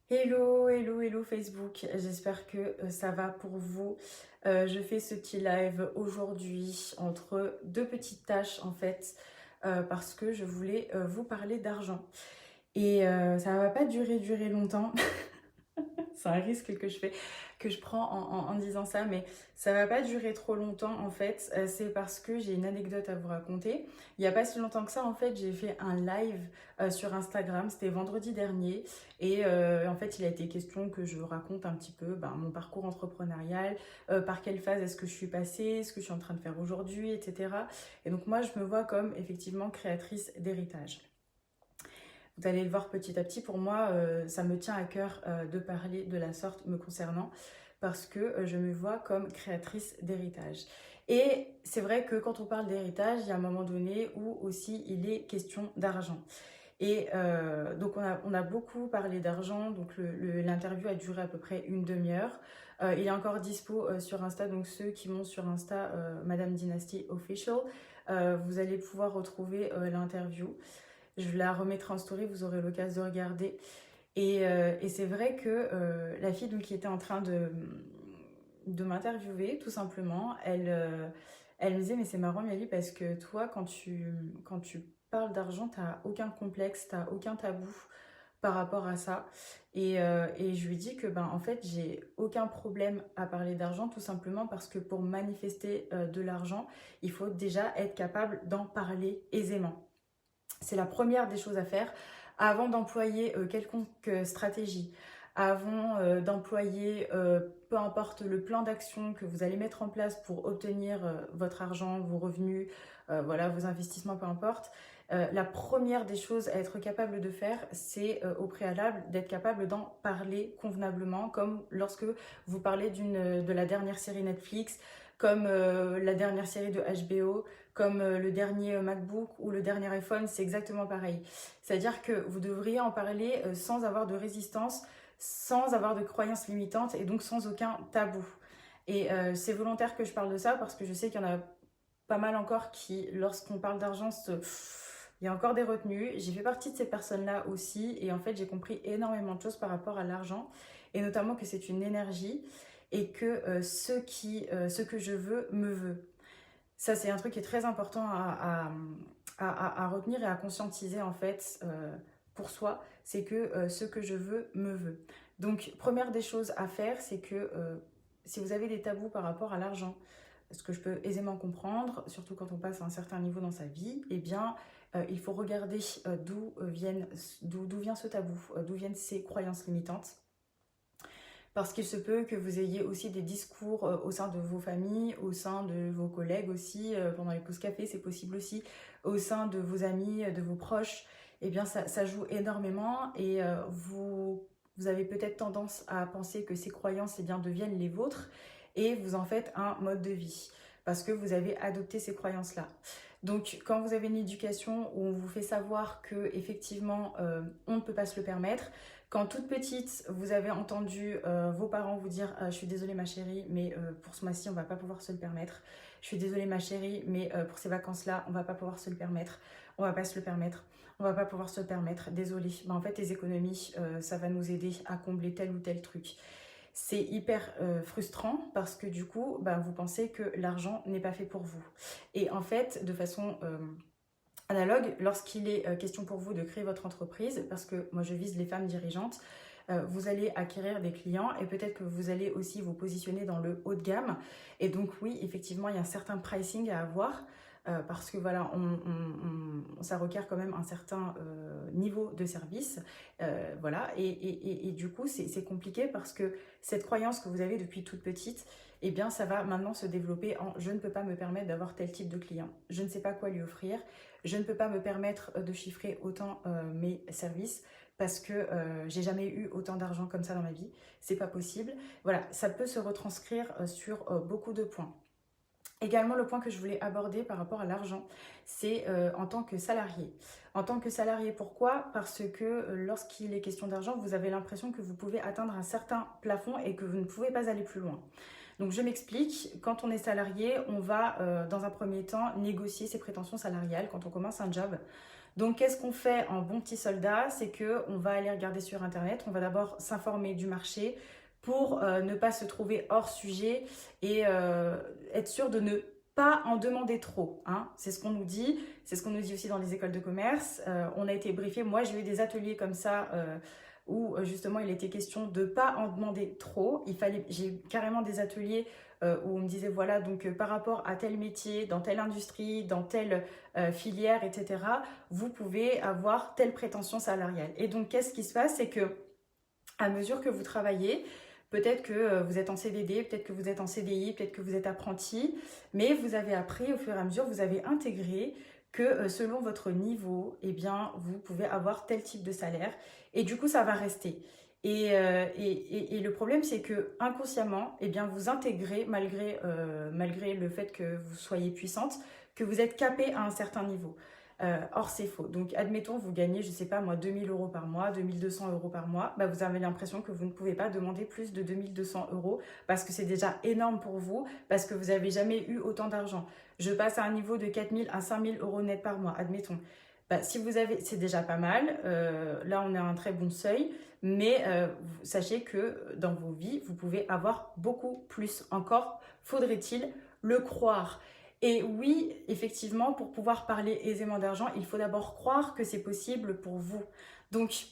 Hello, hello, hello Facebook, j'espère que ça va pour vous. Je fais ce petit live aujourd'hui entre deux petites tâches en fait, parce que je voulais vous parler d'argent. Et ça va pas durer longtemps. C'est un risque que je prends en disant ça, mais ça va pas durer trop longtemps en fait. C'est parce que j'ai une anecdote à vous raconter. Il y a pas si longtemps que ça, en fait, j'ai fait un live sur Instagram. C'était vendredi dernier, et en fait, il a été question que je raconte un petit peu mon parcours entrepreneurial, par quelle phase est-ce que je suis passée, ce que je suis en train de faire aujourd'hui, etc. Et donc moi, je me vois comme effectivement créatrice d'héritage. Vous allez le voir petit à petit. Pour moi, ça me tient à cœur de parler de la sorte me concernant parce que je me vois comme créatrice d'héritage. Et c'est vrai que quand on parle d'héritage, il y a un moment donné où aussi il est question d'argent. Et donc on a beaucoup parlé d'argent, donc l'interview a duré à peu près une demi-heure. Il est encore dispo sur Insta, donc ceux qui m'ont sur Insta, Madame Dynasty Official, vous allez pouvoir retrouver l'interview. Je la remettrai en story, vous aurez l'occasion de regarder. Et c'est vrai que la fille donc, qui était en train de m'interviewer, tout simplement, elle me disait, mais c'est marrant, Miali, parce que toi, quand tu parles d'argent, t'as aucun complexe, t'as aucun tabou par rapport à ça. Et je lui dis que, en fait, j'ai aucun problème à parler d'argent, tout simplement parce que pour manifester de l'argent, il faut déjà être capable d'en parler aisément. C'est la première des choses à faire avant d'employer quelconque stratégie, avant d'employer peu importe le plan d'action que vous allez mettre en place pour obtenir votre argent, vos revenus, voilà, vos investissements, peu importe. La première des choses à être capable de faire, c'est au préalable d'être capable d'en parler convenablement, comme lorsque vous parlez de la dernière série Netflix, comme la dernière série de HBO, comme le dernier MacBook ou le dernier iPhone, c'est exactement pareil. C'est-à-dire que vous devriez en parler sans avoir de résistance, sans avoir de croyances limitantes et donc sans aucun tabou. Et c'est volontaire que je parle de ça parce que je sais qu'il y en a pas mal encore qui, lorsqu'on parle d'argent, il y a encore des retenues. J'ai fait partie de ces personnes-là aussi et en fait j'ai compris énormément de choses par rapport à l'argent et notamment que c'est une énergie et que ce que je veux me veut. Ça, c'est un truc qui est très important à retenir et à conscientiser en fait pour soi. C'est que ce que je veux me veut. Donc, première des choses à faire, c'est que si vous avez des tabous par rapport à l'argent, ce que je peux aisément comprendre, surtout quand on passe à un certain niveau dans sa vie, eh bien, il faut regarder d'où vient ce tabou, d'où viennent ces croyances limitantes. Parce qu'il se peut que vous ayez aussi des discours au sein de vos familles, au sein de vos collègues aussi, pendant les pauses café, c'est possible aussi, au sein de vos amis, de vos proches. Eh bien, ça joue énormément et vous avez peut-être tendance à penser que ces croyances eh bien, deviennent les vôtres et vous en faites un mode de vie parce que vous avez adopté ces croyances-là. Donc, quand vous avez une éducation où on vous fait savoir que effectivement on ne peut pas se le permettre, quand toute petite, vous avez entendu vos parents vous dire je suis désolée ma chérie, mais pour ce mois-ci, on va pas pouvoir se le permettre. Je suis désolée ma chérie, mais pour ces vacances-là, on va pas pouvoir se le permettre. On va pas se le permettre. On va pas pouvoir se le permettre. Désolée. En fait, les économies, ça va nous aider à combler tel ou tel truc. C'est hyper frustrant parce que du coup, vous pensez que l'argent n'est pas fait pour vous. Et en fait, de façon analogue, lorsqu'il est question pour vous de créer votre entreprise, parce que moi je vise les femmes dirigeantes, vous allez acquérir des clients et peut-être que vous allez aussi vous positionner dans le haut de gamme. Et donc oui, effectivement, il y a un certain pricing à avoir parce que voilà, ça requiert quand même un certain niveau de service. Voilà, et du coup, c'est compliqué parce que cette croyance que vous avez depuis toute petite, eh bien, ça va maintenant se développer en je ne peux pas me permettre d'avoir tel type de client. Je ne sais pas quoi lui offrir. Je ne peux pas me permettre de chiffrer autant mes services parce que j'ai jamais eu autant d'argent comme ça dans ma vie. C'est pas possible. Voilà, ça peut se retranscrire sur beaucoup de points. Également, le point que je voulais aborder par rapport à l'argent, c'est en tant que salarié. En tant que salarié, pourquoi? Parce que lorsqu'il est question d'argent, vous avez l'impression que vous pouvez atteindre un certain plafond et que vous ne pouvez pas aller plus loin. Donc je m'explique, quand on est salarié, on va dans un premier temps négocier ses prétentions salariales quand on commence un job. Donc qu'est-ce qu'on fait en bon petit soldat? C'est qu'on va aller regarder sur internet, on va d'abord s'informer du marché pour ne pas se trouver hors sujet et être sûr de ne pas en demander trop, hein. C'est ce qu'on nous dit, c'est ce qu'on nous dit aussi dans les écoles de commerce. On a été briefé, moi j'ai eu des ateliers comme ça où justement il était question de ne pas en demander trop. J'ai eu carrément des ateliers où on me disait voilà, donc par rapport à tel métier, dans telle industrie, dans telle filière, etc., vous pouvez avoir telle prétention salariale. Et donc qu'est-ce qui se passe? C'est que à mesure que vous travaillez, peut-être que vous êtes en CDD, peut-être que vous êtes en CDI, peut-être que vous êtes apprenti, mais vous avez appris au fur et à mesure, vous avez intégré que selon votre niveau, eh bien, vous pouvez avoir tel type de salaire et du coup, ça va rester. Et le problème, c'est que inconsciemment, eh bien, vous intégrez, malgré le fait que vous soyez puissante, que vous êtes capé à un certain niveau. Or, c'est faux. Donc, admettons, vous gagnez, je ne sais pas moi, 2000 euros par mois, 2200 euros par mois. Bah, vous avez l'impression que vous ne pouvez pas demander plus de 2200 euros parce que c'est déjà énorme pour vous, parce que vous n'avez jamais eu autant d'argent. Je passe à un niveau de 4000 à 5000 euros net par mois, admettons. Bah, si vous avez, c'est déjà pas mal. Là, on est à un très bon seuil. Mais sachez que dans vos vies, vous pouvez avoir beaucoup plus. Encore, faudrait-il le croire. Et oui, effectivement, pour pouvoir parler aisément d'argent, il faut d'abord croire que c'est possible pour vous. Donc,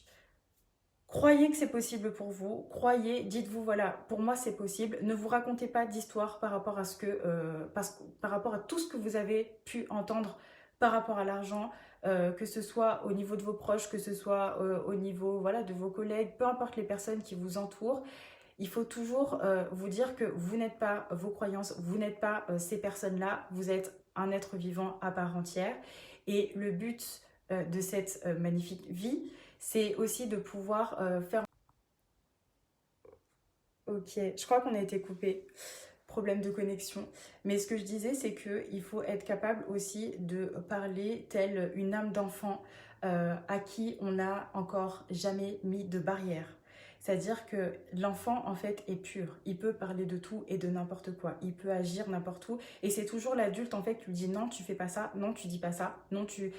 croyez que c'est possible pour vous, croyez, dites-vous, voilà, pour moi c'est possible. Ne vous racontez pas d'histoire par rapport à par rapport à tout ce que vous avez pu entendre par rapport à l'argent, que ce soit au niveau de vos proches, que ce soit au niveau voilà, de vos collègues, peu importe les personnes qui vous entourent. Il faut toujours vous dire que vous n'êtes pas vos croyances, vous n'êtes pas ces personnes-là, vous êtes un être vivant à part entière. Et le but de cette magnifique vie, c'est aussi de pouvoir faire... Ok, je crois qu'on a été coupé, problème de connexion. Mais ce que je disais, c'est qu'il faut être capable aussi de parler telle une âme d'enfant à qui on n'a encore jamais mis de barrière. C'est-à-dire que l'enfant, en fait, est pur. Il peut parler de tout et de n'importe quoi. Il peut agir n'importe où. Et c'est toujours l'adulte, en fait, qui lui dit non, tu fais pas ça, non, tu dis pas ça, non, tu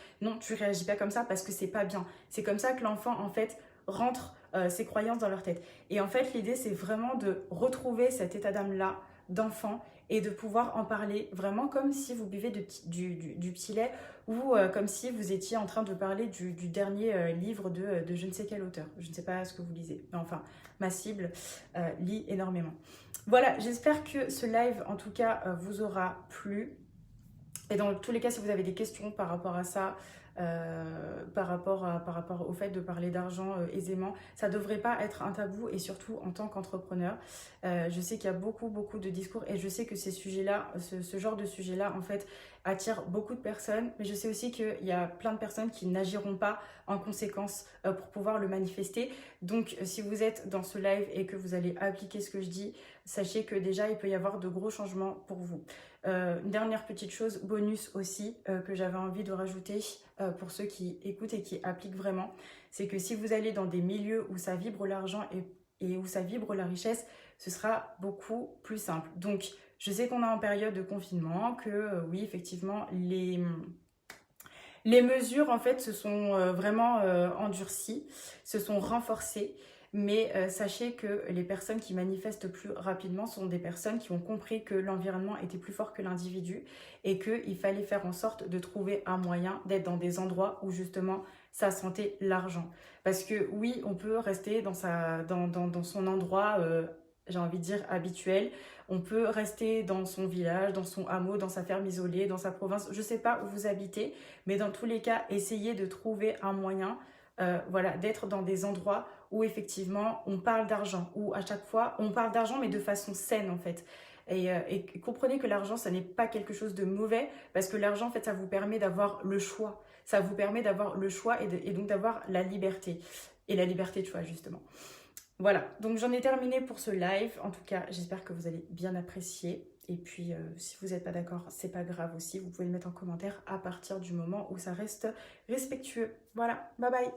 réagis pas comme ça parce que c'est pas bien. C'est comme ça que l'enfant, en fait, rentre ses croyances dans leur tête. Et en fait, l'idée, c'est vraiment de retrouver cet état d'âme-là, d'enfant, et de pouvoir en parler vraiment comme si vous buvez du petit lait ou comme si vous étiez en train de parler du dernier livre de je ne sais quel auteur. Je ne sais pas ce que vous lisez, mais enfin, ma cible lit énormément. Voilà, j'espère que ce live, en tout cas, vous aura plu. Et dans tous les cas, si vous avez des questions par rapport à ça, par rapport au fait de parler d'argent aisément, ça ne devrait pas être un tabou et surtout en tant qu'entrepreneur. Je sais qu'il y a beaucoup de discours et je sais que ces sujets-là, ce genre de sujet-là, en fait, attire beaucoup de personnes. Mais je sais aussi qu'il y a plein de personnes qui n'agiront pas en conséquence pour pouvoir le manifester. Donc, si vous êtes dans ce live et que vous allez appliquer ce que je dis, sachez que déjà, il peut y avoir de gros changements pour vous. Une dernière petite chose, bonus aussi, que j'avais envie de rajouter pour ceux qui écoutent et qui appliquent vraiment, c'est que si vous allez dans des milieux où ça vibre l'argent et où ça vibre la richesse, ce sera beaucoup plus simple. Donc, je sais qu'on est en période de confinement, que oui, effectivement, les mesures, en fait, se sont vraiment endurcies, se sont renforcées. Mais sachez que les personnes qui manifestent plus rapidement sont des personnes qui ont compris que l'environnement était plus fort que l'individu et qu'il fallait faire en sorte de trouver un moyen d'être dans des endroits où justement ça sentait l'argent. Parce que oui, on peut rester dans son endroit, j'ai envie de dire, habituel. On peut rester dans son village, dans son hameau, dans sa ferme isolée, dans sa province. Je ne sais pas où vous habitez, mais dans tous les cas, essayez de trouver un moyen voilà, d'être dans des endroits où effectivement on parle d'argent, où à chaque fois on parle d'argent mais de façon saine en fait. Et comprenez que l'argent, ça n'est pas quelque chose de mauvais parce que l'argent, en fait, ça vous permet d'avoir le choix. Ça vous permet d'avoir le choix et donc d'avoir la liberté. Et la liberté de choix, justement. Voilà, donc j'en ai terminé pour ce live. En tout cas, j'espère que vous allez bien apprécier. Et puis, si vous n'êtes pas d'accord, c'est pas grave aussi. Vous pouvez le mettre en commentaire à partir du moment où ça reste respectueux. Voilà, bye bye.